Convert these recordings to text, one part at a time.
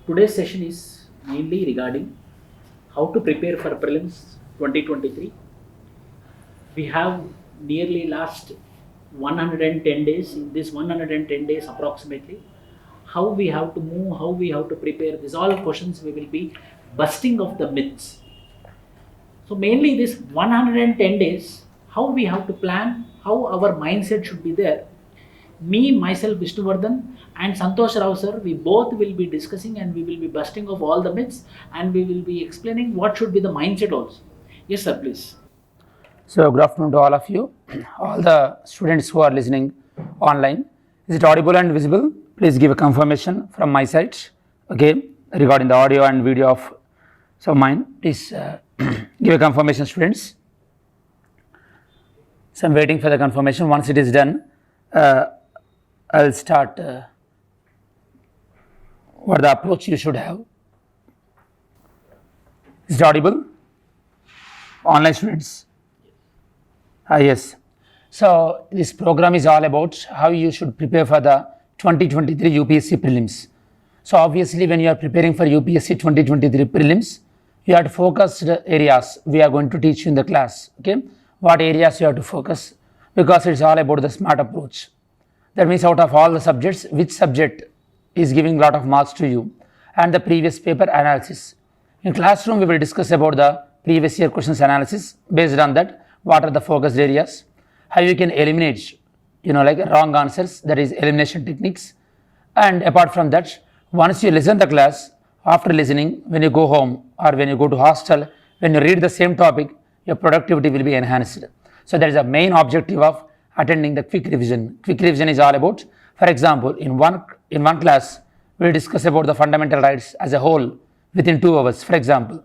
Today's session is mainly regarding how to prepare for prelims 2023. We have nearly last 110 days. In this 110 days approximately, how we have to move, how we have to prepare, these all questions we will be busting of the myths. So mainly this 110 days, how we have to plan, how our mindset should be there. Me, myself, Vishnu and Santosh Rao Sir, we both will be discussing and we will be busting of all the myths and we will be explaining what should be the mindset also. Yes sir, please. So good afternoon to all of you, all the students who are listening online. Is it audible and visible? Please give a confirmation from my side, okay, regarding the audio and video of mine. Please give a confirmation, students. So I'm waiting for the confirmation. Once it is done, I'll start what the approach you should have. Is it audible? Online students? Yes. So this program is all about how you should prepare for the 2023 UPSC prelims. So obviously when you are preparing for UPSC 2023 prelims, you have to focus the areas we are going to teach you in the class. Okay, what areas you have to focus, because it's all about the SMART approach. That means out of all the subjects, which subject is giving a lot of marks to you, and the previous paper analysis. In classroom, we will discuss about the previous year questions analysis. Based on that, what are the focused areas, how you can eliminate, like wrong answers, that is elimination techniques. And apart from that, once you listen the class, after listening, when you go home or when you go to hostel, when you read the same topic, your productivity will be enhanced. So that is the main objective of attending the quick revision. Quick revision is all about, for example, in one class, we will discuss about the fundamental rights as a whole within 2 hours, for example.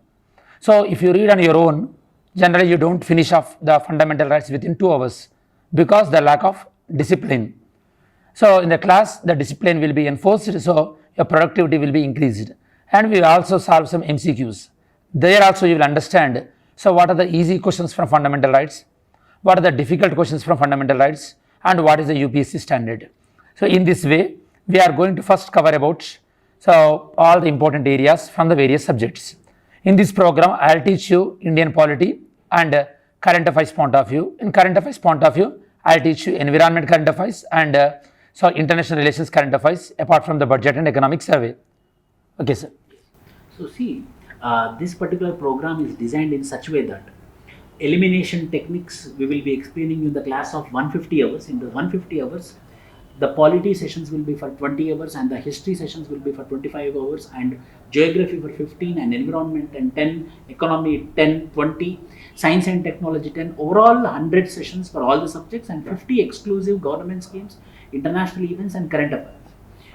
So if you read on your own, generally you don't finish off the fundamental rights within 2 hours because the lack of discipline. So in the class, the discipline will be enforced, so your productivity will be increased. And we will also solve some MCQs. There also you will understand, so what are the easy questions from fundamental rights, what are the difficult questions from fundamental rights, and what is the UPSC standard. So in this way, we are going to first cover about all the important areas from the various subjects. In this program, I will teach you Indian polity and current affairs point of view. In current affairs point of view, I will teach you environment current affairs and international relations current affairs, apart from the budget and economic survey. Okay, sir. So see, this particular program is designed in such a way that elimination techniques we will be explaining in the class of 150 hours. In the 150 hours, the polity sessions will be for 20 hours and the history sessions will be for 25 hours and geography for 15 and environment and 10, economy 10, 20, science and technology 10, overall 100 sessions for all the subjects and 50 exclusive government schemes, international events and current affairs.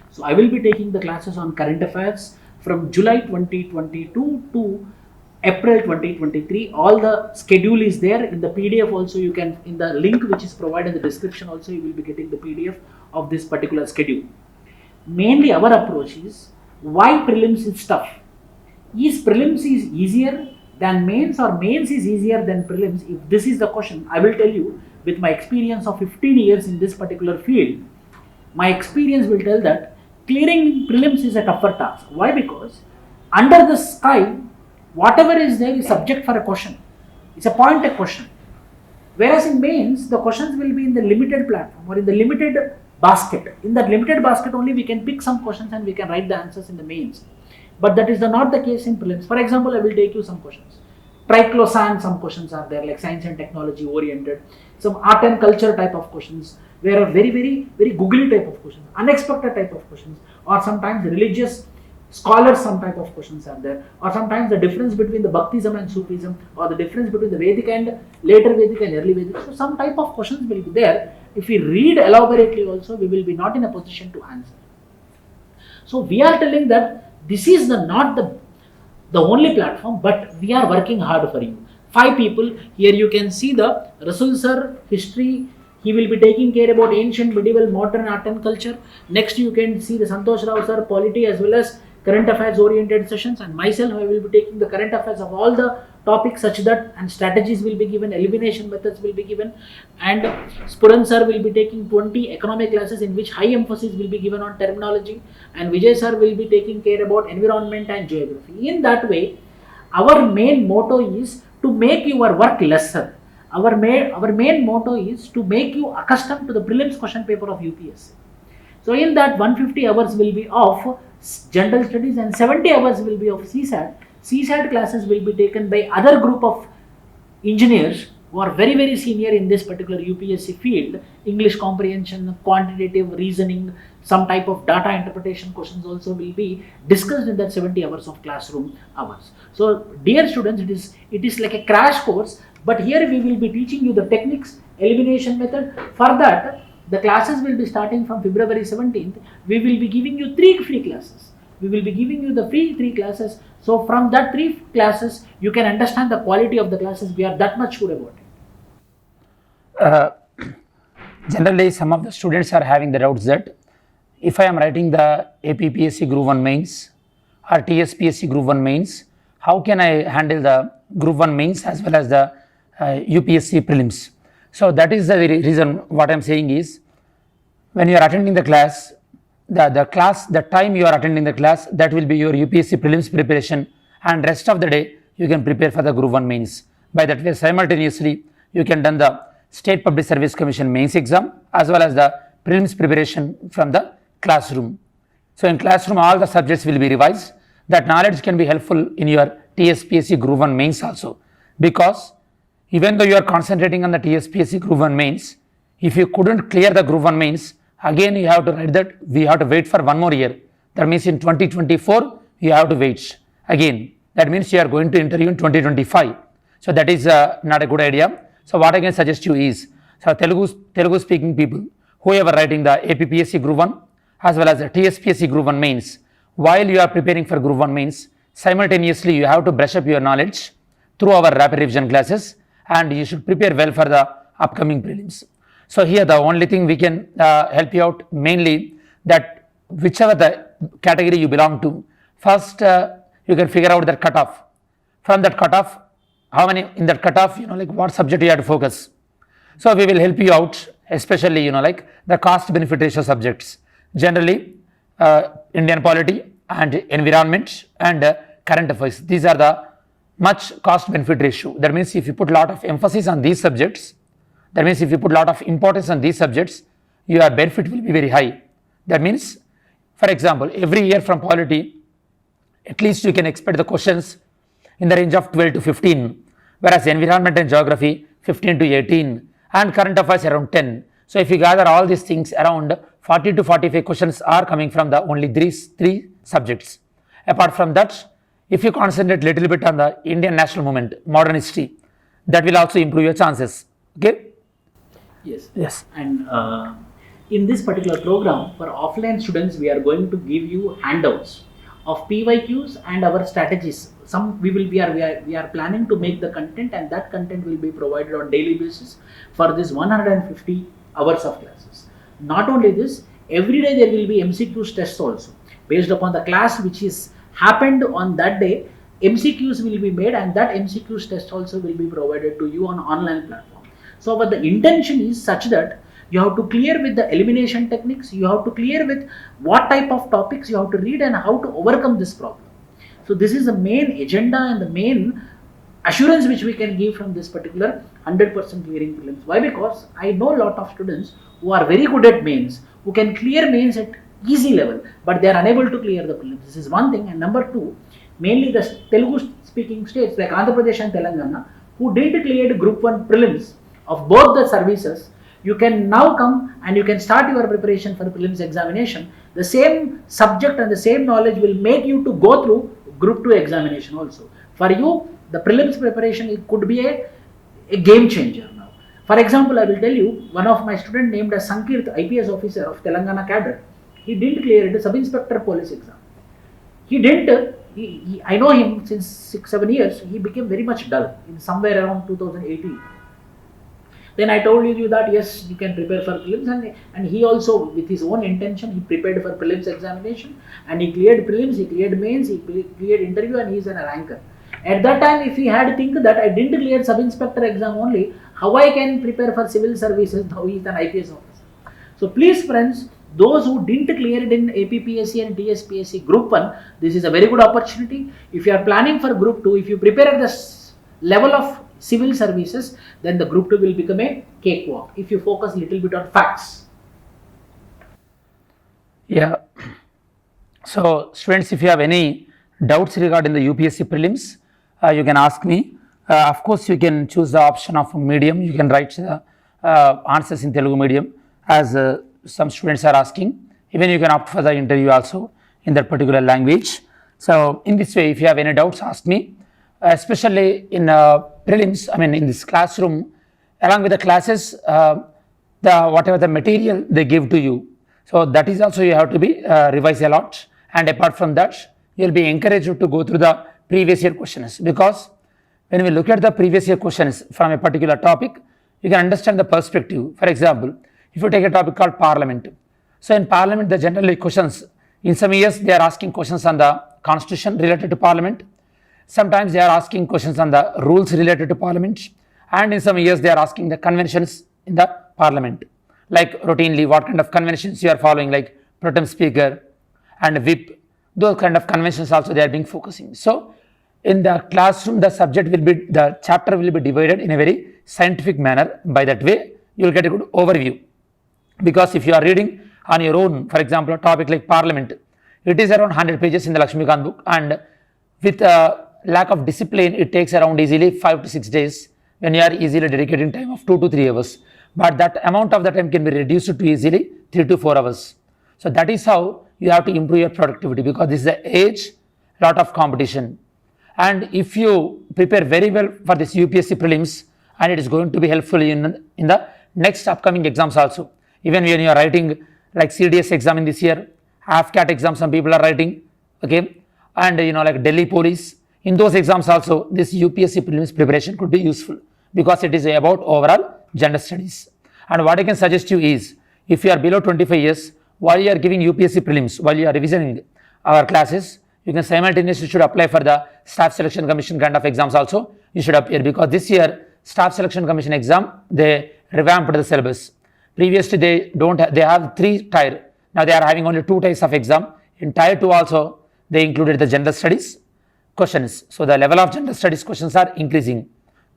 So I will be taking the classes on current affairs from July 2022 to April 2023. All the schedule is there in the PDF also. You can, in the link which is provided in the description also, you will be getting the PDF of this particular schedule. Mainly our approach is, why prelims is tough? Is prelims is easier than mains or mains is easier than prelims? If this is the question, I will tell you with my experience of 15 years in this particular field, my experience will tell that clearing prelims is a tougher task. Why? Because under the sky, whatever is there is subject for a question. It's a pointed question. Whereas in mains, the questions will be in the limited platform or in the limited basket. In that limited basket only we can pick some questions and we can write the answers in the mains. But that is not the case in prelims. For example, I will take you some questions. Triclosan, some questions are there, like science and technology oriented. Some art and culture type of questions. There are very, very, very googly type of questions, unexpected type of questions, or sometimes religious scholars, some type of questions are there, or sometimes the difference between the Bhaktism and Sufism, or the difference between the Vedic and later Vedic and early Vedic. So some type of questions will be there. If we read elaborately also, we will be not in a position to answer. So we are telling that this is not the only platform, but we are working hard for you. 5 people, here you can see the Rasul Sir, history. He will be taking care about ancient, medieval, modern art and culture. Next you can see the Santosh Rao Sir, polity as well as current affairs oriented sessions, and myself I will be taking the current affairs of all the topics such that, and strategies will be given, elimination methods will be given, and Spuran sir will be taking 20 economic classes in which high emphasis will be given on terminology, and Vijay sir will be taking care about environment and geography. In that way, our main motto is to make your work lesser. Our main motto is to make you accustomed to the prelims question paper of UPSC. So in that 150 hours will be of general studies and 70 hours will be of CSAT. CSAT classes will be taken by other group of engineers who are very, very senior in this particular UPSC field. English comprehension, quantitative reasoning, some type of data interpretation questions also will be discussed in that 70 hours of classroom hours. So dear students, it is like a crash course, but here we will be teaching you the techniques, elimination method. For that, the classes will be starting from February 17th. We will be giving you 3 free classes. We will be giving you the free 3 classes. So from that 3 classes, you can understand the quality of the classes. We are that much sure about it. Generally, some of the students are having the doubts that if I am writing the APPSC Group 1 mains or TSPSC Group 1 mains, how can I handle the Group 1 mains as well as the UPSC prelims? So that is the reason what I am saying is, when you are attending the class, the time you are attending the class, that will be your UPSC prelims preparation, and rest of the day you can prepare for the Group 1 mains. By that way, simultaneously you can done the State Public Service Commission mains exam as well as the prelims preparation from the classroom. So in classroom all the subjects will be revised. That knowledge can be helpful in your TSPSC Group 1 mains also, because even though you are concentrating on the TSPSC Group 1 mains, if you couldn't clear the Group 1 mains, again you have to write that, we have to wait for 1 more year. That means in 2024 you have to wait again. That means you are going to interview in 2025. So that is not a good idea. So what I can suggest you is, so Telugu speaking people, whoever writing the APPSC Group 1 as well as the TSPSC Group 1 mains, while you are preparing for Group 1 mains, simultaneously you have to brush up your knowledge through our rapid revision classes, and you should prepare well for the upcoming prelims. So here the only thing we can help you out mainly, that whichever the category you belong to, first you can figure out that cutoff. From that cutoff, how many in that cutoff, like what subject you have to focus. So we will help you out, especially like the cost benefit ratio subjects. Generally Indian polity and environment and current affairs. These are the much cost benefit ratio. That means if you put a lot of emphasis on these subjects, that means if you put a lot of importance on these subjects, your benefit will be very high. That means, for example, every year from polity, at least you can expect the questions in the range of 12 to 15, whereas environment and geography 15 to 18, and current affairs around 10. So if you gather all these things, around 40 to 45 questions are coming from the only these 3 subjects. Apart from that, if you concentrate little bit on the Indian national movement, modern history, that will also improve your chances. Okay? Yes. And in this particular program, for offline students, we are going to give you handouts of PYQs and our strategies. We are planning to make the content, and that content will be provided on daily basis for this 150 hours of classes. Not only this, every day there will be MCQs tests also based upon the class which is happened on that day. MCQs will be made, and that MCQs test also will be provided to you on online platform. So but the intention is such that you have to clear with the elimination techniques, you have to clear with what type of topics you have to read and how to overcome this problem. So this is the main agenda and the main assurance which we can give from this particular 100% clearing prelims. Why? Because I know a lot of students who are very good at mains, who can clear mains at easy level, but they are unable to clear the prelims. This is one thing. And number 2, mainly the Telugu speaking states like Andhra Pradesh and Telangana, who didn't clear Group 1 prelims of both the services, you can now come and you can start your preparation for the prelims examination. The same subject and the same knowledge will make you to go through Group 2 examination also. For you, the prelims preparation, it could be a game changer now. For example, I will tell you, one of my student named as Sankirth, IPS officer of Telangana cadre, he didn't clear it, a sub-inspector police exam. He didn't, I know him since 6-7 years, he became very much dull in somewhere around 2018. Then I told you that yes, you can prepare for prelims, and he also with his own intention, he prepared for prelims examination, and he cleared prelims, he cleared mains, he cleared interview, and he is an ranker. At that time, if he had think that I didn't clear sub-inspector exam only, how I can prepare for civil services, now he is an IPS officer. So please friends, those who didn't clear it in APPSC and TSPSC Group 1, this is a very good opportunity. If you are planning for Group 2, if you prepare at the level of civil services, then the Group 2 will become a cakewalk if you focus a little bit on facts. Yeah. So students, if you have any doubts regarding the UPSC prelims, you can ask me. Of course, you can choose the option of medium. You can write the answers in Telugu medium, as some students are asking. Even you can opt for the interview also in that particular language. So in this way, if you have any doubts, ask me. Especially in prelims, I mean in this classroom, along with the classes, whatever the material they give to you, so that is also you have to be revise a lot. And apart from that, you will be encouraged to go through the previous year questions, because when we look at the previous year questions from a particular topic, you can understand the perspective. For example, if you take a topic called Parliament, so in Parliament, the generally questions, in some years they are asking questions on the constitution related to Parliament. Sometimes they are asking questions on the rules related to Parliament, and in some years they are asking the conventions in the Parliament, like routinely what kind of conventions you are following, like pro tem speaker and whip, those kind of conventions also they are being focusing. So in the classroom, the chapter will be divided in a very scientific manner. By that way, you will get a good overview. Because if you are reading on your own, for example, a topic like Parliament, it is around 100 pages in the Lakshmikant book, and with lack of discipline, it takes around easily 5 to 6 days when you are easily dedicating time of 2 to 3 hours. But that amount of the time can be reduced to easily 3 to 4 hours. So that is how you have to improve your productivity, because this is the age, lot of competition. And if you prepare very well for this UPSC prelims, and it is going to be helpful in the next upcoming exams also. Even when you are writing like CDS exam in this year, half-cat exam some people are writing, okay, and like Delhi police, in those exams also this UPSC prelims preparation could be useful, because it is about overall gender studies. And what I can suggest you is, if you are below 25 years, while you are giving UPSC prelims, while you are revisioning our classes, you can simultaneously should apply for the staff selection commission kind of exams also. You should appear, because this year staff selection commission exam, they revamped the syllabus. Previously they have 3 tier, now they are having only 2 types of exam. In tier 2 also they included the gender studies questions. So the level of gender studies questions are increasing.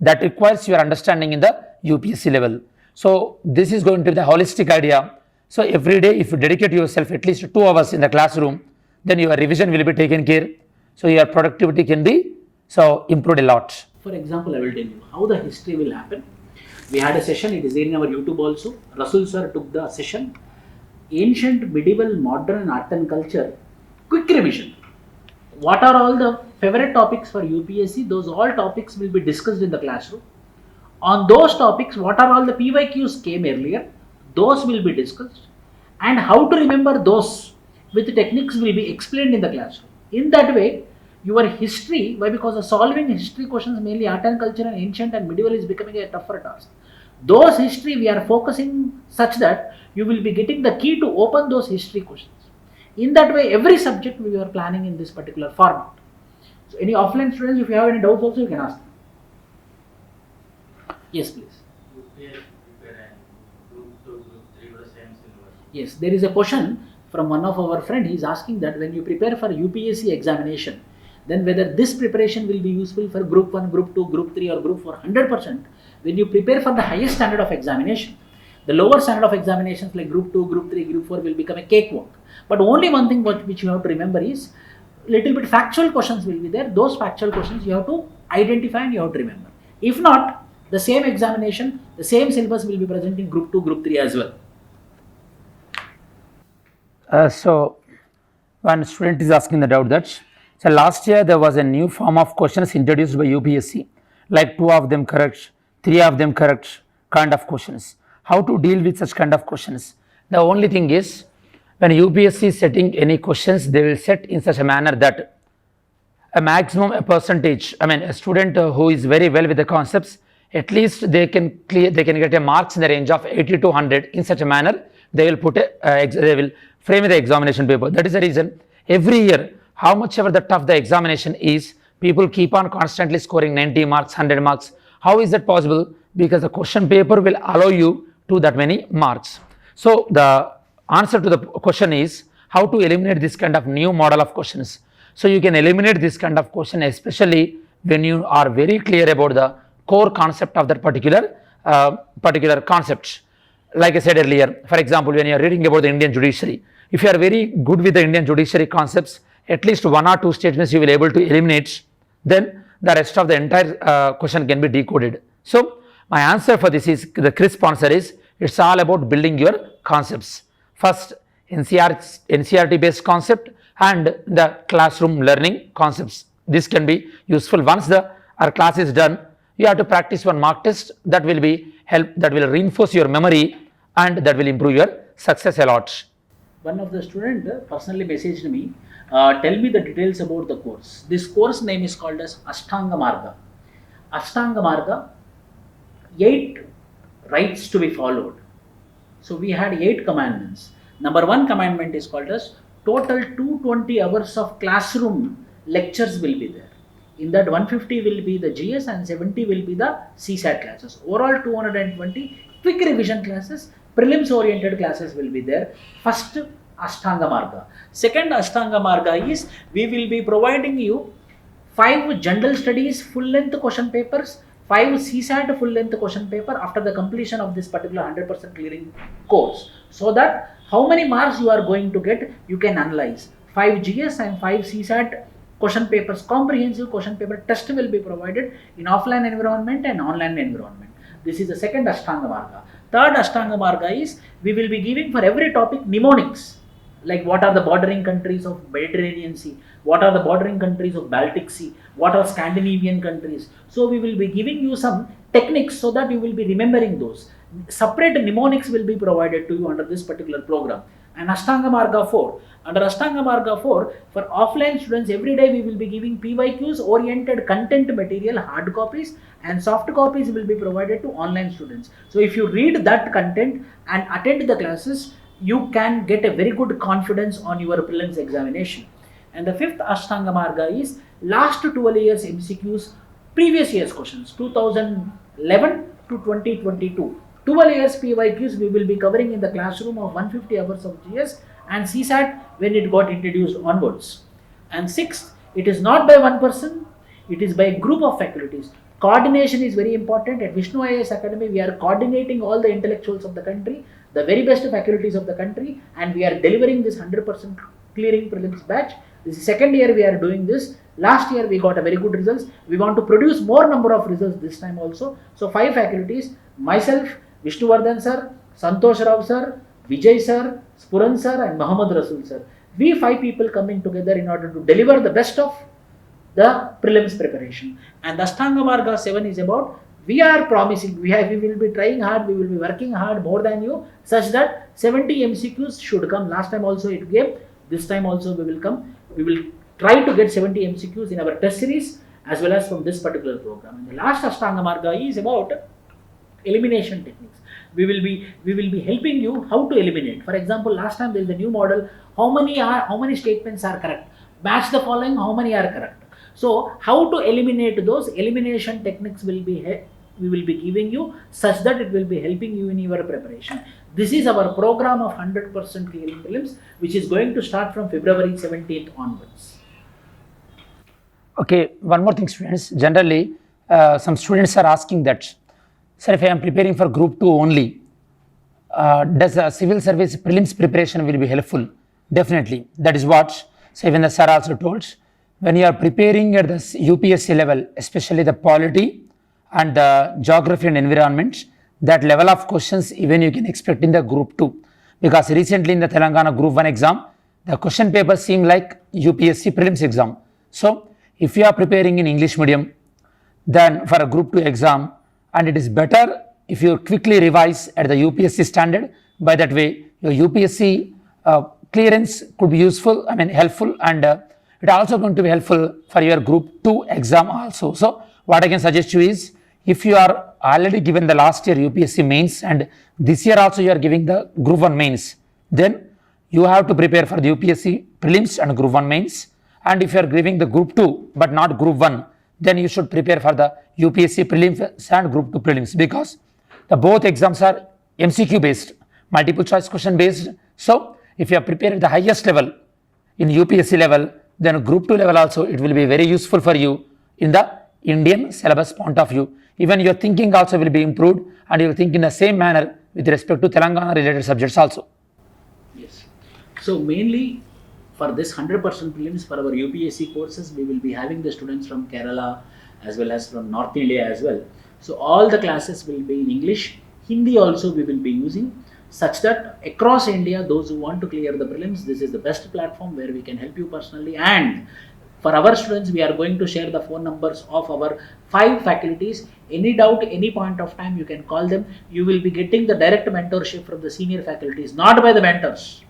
That requires your understanding in the UPSC level. So this is going to be the holistic idea. So every day if you dedicate yourself at least 2 hours in the classroom, then your revision will be taken care. So your productivity can be improved a lot. For example, I will tell you how the history will happen. We had a session, it is there in our YouTube also. Rasul Sir took the session. Ancient, medieval, modern art and culture, quick revision. What are all the favorite topics for UPSC? Those all topics will be discussed in the classroom. On those topics, what are all the PYQs came earlier? Those will be discussed. And how to remember those with techniques will be explained in the classroom. In that way, your history, why? Because of solving history questions, mainly art and culture and ancient and medieval, is becoming a tougher task. Those history we are focusing such that you will be getting the key to open those history questions. In that way, every subject we are planning in this particular format. So any offline students, if you have any doubts also, you can ask. Yes, please. Yes, there is a question from one of our friend. He is asking that when you prepare for UPSC examination, then whether this preparation will be useful for Group 1, Group 2, Group 3 or Group 4, 100%. When you prepare for the highest standard of examination, the lower standard of examinations like Group 2, Group 3, Group 4 will become a cakewalk. But only one thing which you have to remember is, little bit factual questions will be there. Those factual questions you have to identify and you have to remember. If not, the same examination, the same syllabus will be present in Group 2, Group 3 as well. So one student is asking the doubt that, so last year there was a new form of questions introduced by UPSC, like 2 of them correct, 3 of them correct kind of questions. How to deal with such kind of questions? The only thing is, when UPSC is setting any questions, they will set in such a manner that a maximum a percentage, I mean a student who is very well with the concepts, at least they can get a marks in the range of 80 to 100. In such a manner, they will put they will frame the examination paper. That is the reason every year, how much ever the tough the examination is, people keep on constantly scoring 90 marks, 100 marks. How is that possible? Because the question paper will allow you to that many marks. So the answer to the question is how to eliminate this kind of new model of questions. So you can eliminate this kind of question, especially when you are very clear about the core concept of that particular concept. Like I said earlier, for example, when you are reading about the Indian judiciary, if you are very good with the Indian judiciary concepts, at least one or two statements you will be able to eliminate, then the rest of the entire question can be decoded. So my answer for this is, the crisp answer is, it's all about building your concepts. First, NCERT based concept and the classroom learning concepts. This can be useful. Once our class is done, you have to practice one mock test that will reinforce your memory and that will improve your success a lot. One of the student personally messaged me, tell me the details about the course. This course name is called as Ashtanga Marga. Ashtanga Marga, 8 rights to be followed. So we had 8 commandments. Number 1 commandment is called as total 220 hours of classroom lectures will be there. In that 150 will be the GS and 70 will be the CSAT classes. Overall 220 quick revision classes, prelims oriented classes will be there. First Ashtanga Marga. Second Ashtanga Marga is we will be providing you 5 general studies full length question papers, 5 CSAT full length question paper after the completion of this particular 100% clearing course. So that how many marks you are going to get, you can analyze. 5 GS and 5 CSAT question papers, comprehensive question paper test will be provided in offline environment and online environment. This is the second Ashtanga Marga. Third Ashtanga Marga is we will be giving for every topic mnemonics, like what are the bordering countries of Mediterranean Sea, what are the bordering countries of Baltic Sea, what are Scandinavian countries. So we will be giving you some techniques so that you will be remembering those. Separate mnemonics will be provided to you under this particular program. And Ashtanga Marga 4. Under Ashtanga Marga 4, for offline students, every day we will be giving PYQs oriented content material, hard copies, and soft copies will be provided to online students. So if you read that content and attend the classes, you can get a very good confidence on your prelims examination. And the fifth Ashtanga Marga is last 12 years MCQs, previous year's questions, 2011 to 2022. 12 years PYQs we will be covering in the classroom of 150 hours of GS and CSAT when it got introduced onwards. And sixth, it is not by one person, it is by a group of faculties. Coordination is very important. At Vishnu IAS Academy, we are coordinating all the intellectuals of the country, the very best faculties of the country, and we are delivering this 100% clearing prelims batch. This is second year we are doing this. Last year we got a very good results. We want to produce more number of results this time also. So 5 faculties, myself, Vishnu Sir, Santosh Rao Sir, Vijay Sir, Spuran Sir and Muhammad Rasul Sir. We 5 people coming together in order to deliver the best of the prelims preparation. And the Ashtanga Marga 7 is about, we are promising, we will be trying hard, we will be working hard more than you, such that 70 MCQs should come. Last time also it gave, this time also we will come. We will try to get 70 MCQs in our test series as well as from this particular program. And the last Ashtanga Marga is about elimination techniques. We will be helping you how to eliminate. For example, last time there is a new model. How many statements are correct? Match the following. How many are correct? So how to eliminate those elimination techniques we will be giving you such that it will be helping you in your preparation. This is our program of 100% clearing prelims, which is going to start from February 17th onwards. Okay, one more thing, students. Generally, some students are asking that, sir, if I am preparing for group 2 only, does a civil service prelims preparation will be helpful? Definitely. That is what, so even the sir also told, when you are preparing at the UPSC level, especially the polity and the geography and environment, that level of questions even you can expect in the group 2. Because recently in the Telangana group 1 exam, the question papers seem like UPSC prelims exam. So if you are preparing in English medium, then for a group 2 exam, and it is better if you quickly revise at the UPSC standard. By that way, your UPSC clearance could be helpful, and it also going to be helpful for your group 2 exam also. So what I can suggest you is, if you are already given the last year UPSC mains and this year also you are giving the group 1 mains, then you have to prepare for the UPSC prelims and group 1 mains, And if you are giving the group 2 but not group 1, then you should prepare for the UPSC prelims and group 2 prelims, because the both exams are MCQ based, multiple choice question based. So if you are prepared at the highest level in UPSC level, then group 2 level also it will be very useful for you in the Indian syllabus point of view. Even your thinking also will be improved, and you will think in the same manner with respect to Telangana related subjects also. Yes. So mainly for this 100% prelims for our UPSC courses, we will be having the students from Kerala as well as from North India as well. So all the classes will be in English. Hindi also we will be using, such that across India, those who want to clear the prelims, this is the best platform where we can help you personally. And for our students, we are going to share the phone numbers of our 5 faculties. Any doubt, any point of time, you can call them. You will be getting the direct mentorship from the senior faculties, not by the mentors.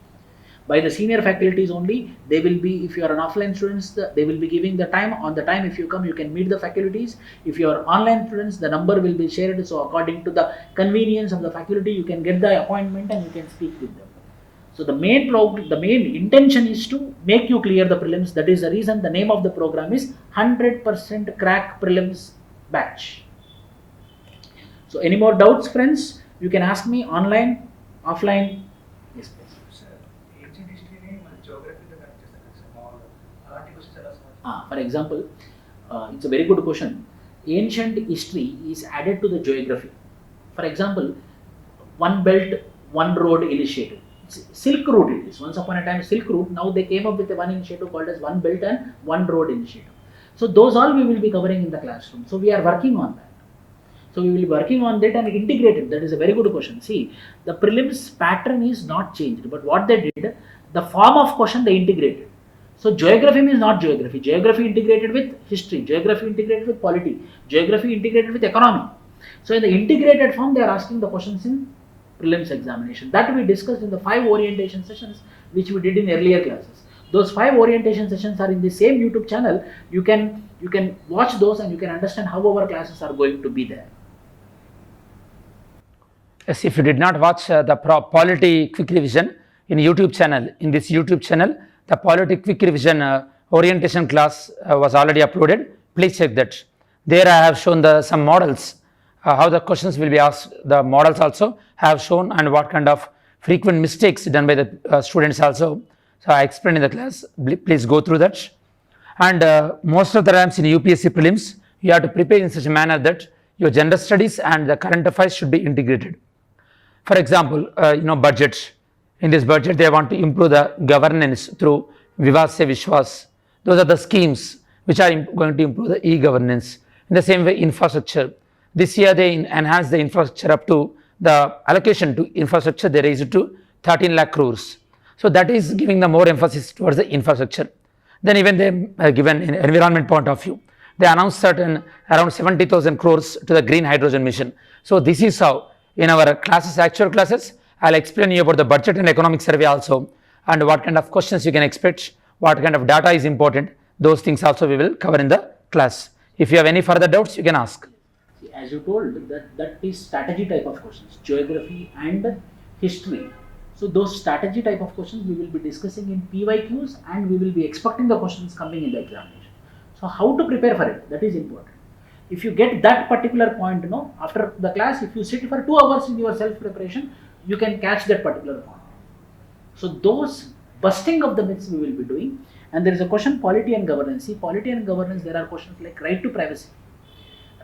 By the senior faculties only. They will be, if you are an offline students, they will be giving the time. On the time, if you come, you can meet the faculties. If you are online students, the number will be shared. So according to the convenience of the faculty, you can get the appointment and you can speak with them. So the main intention is to make you clear the prelims. That is the reason the name of the program is 100% Crack Prelims Batch. So any more doubts, friends? You can ask me online, offline. Yes, please. For example, it's a very good question. Ancient history is added to the geography. For example, one belt, one road initiative. Silk Route it is. Once upon a time, Silk Route. Now they came up with one initiative called as One Belt and One Road initiative. So those all we will be covering in the classroom. So we are working on that. So we will be working on that and integrated. That is a very good question. See, the prelims pattern is not changed, but what they did, the form of question they integrated. So geography means not geography. Geography integrated with history. Geography integrated with polity. Geography integrated with economy. So in the integrated form, they are asking the questions in prelims examination. That we discussed in the 5 orientation sessions which we did in earlier classes. Those 5 orientation sessions are in the same YouTube channel. You can watch those and you can understand how our classes are going to be there. Yes, if you did not watch the polity quick revision in YouTube channel, in this YouTube channel, the polity quick revision orientation class was already uploaded. Please check that. There I have shown some models. How the questions will be asked, the models also have shown, and what kind of frequent mistakes done by the students also. So I explained in the class. Please go through that. And most of the times in UPSC prelims, you have to prepare in such a manner that your general studies and the current affairs should be integrated. For example, budget. In this budget, they want to improve the governance through Vivad Se Vishwas. Those are the schemes which are going to improve the e-governance. In the same way, infrastructure. This year, they enhanced the infrastructure up to the allocation to infrastructure, they raised it to 13 lakh crores. So that is giving the more emphasis towards the infrastructure. Then even they given in environment point of view, they announced certain around 70,000 crores to the green hydrogen mission. So this is how in our classes, actual classes, I'll explain you about the budget and economic survey also, and what kind of questions you can expect, what kind of data is important. Those things also we will cover in the class. If you have any further doubts, you can ask. As you told, that is strategy type of questions, geography and history. So those strategy type of questions we will be discussing in PYQs, and we will be expecting the questions coming in the examination. So how to prepare for it, that is important. If you get that particular point, after the class, if you sit for 2 hours in your self preparation, you can catch that particular point. So those busting of the myths we will be doing. And there is a question, polity and governance. See, polity and governance, there are questions like right to privacy.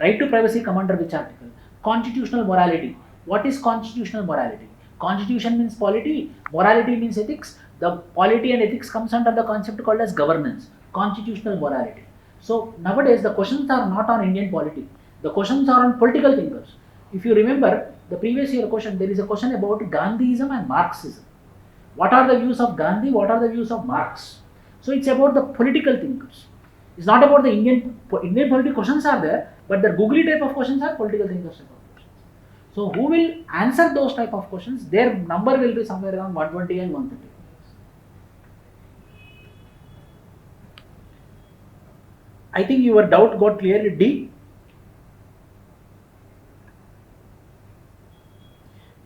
Right to privacy come under which article? Constitutional morality. What is constitutional morality? Constitution means polity, morality means ethics. The polity and ethics comes under the concept called as governance, constitutional morality. So nowadays the questions are not on Indian polity. The questions are on political thinkers. If you remember the previous year question, there is a question about Gandhiism and Marxism. What are the views of Gandhi? What are the views of Marx? So it's about the political thinkers. It's not about the Indian political questions are there, but the googly type of questions are political thinkers type of questions. So who will answer those type of questions? Their number will be somewhere around 120 and 130. I think your doubt got clear. D.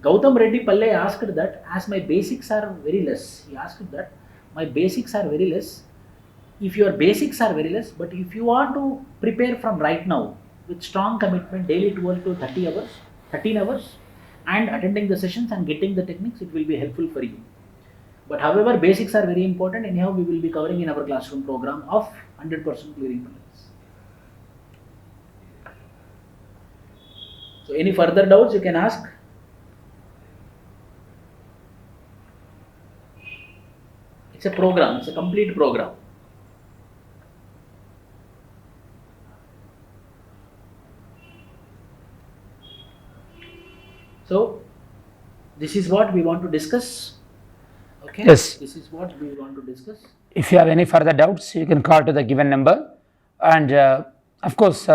Gautam Reddy Palle asked that as my basics are very less. He asked that my basics are very less. if your basics are very less, but if you want to prepare from right now with strong commitment, daily 12 to 30 hours, 13 hours, and attending the sessions and getting the techniques, it will be helpful for you. But however, basics are very important. Anyhow, we will be covering in our classroom program of 100% clearing prelims. So any further doubts you can ask. It's a program, it's a complete program. So this is what we want to discuss. Okay. Yes. This is what we want to discuss. If you have any further doubts, you can call to the given number. And of course,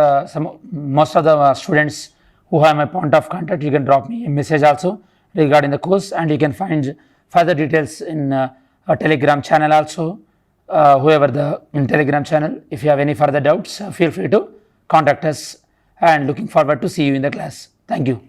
most of the students who have my point of contact, you can drop me a message also regarding the course, and you can find further details in a Telegram channel also. Whoever in Telegram channel, if you have any further doubts, feel free to contact us, and looking forward to see you in the class. Thank you.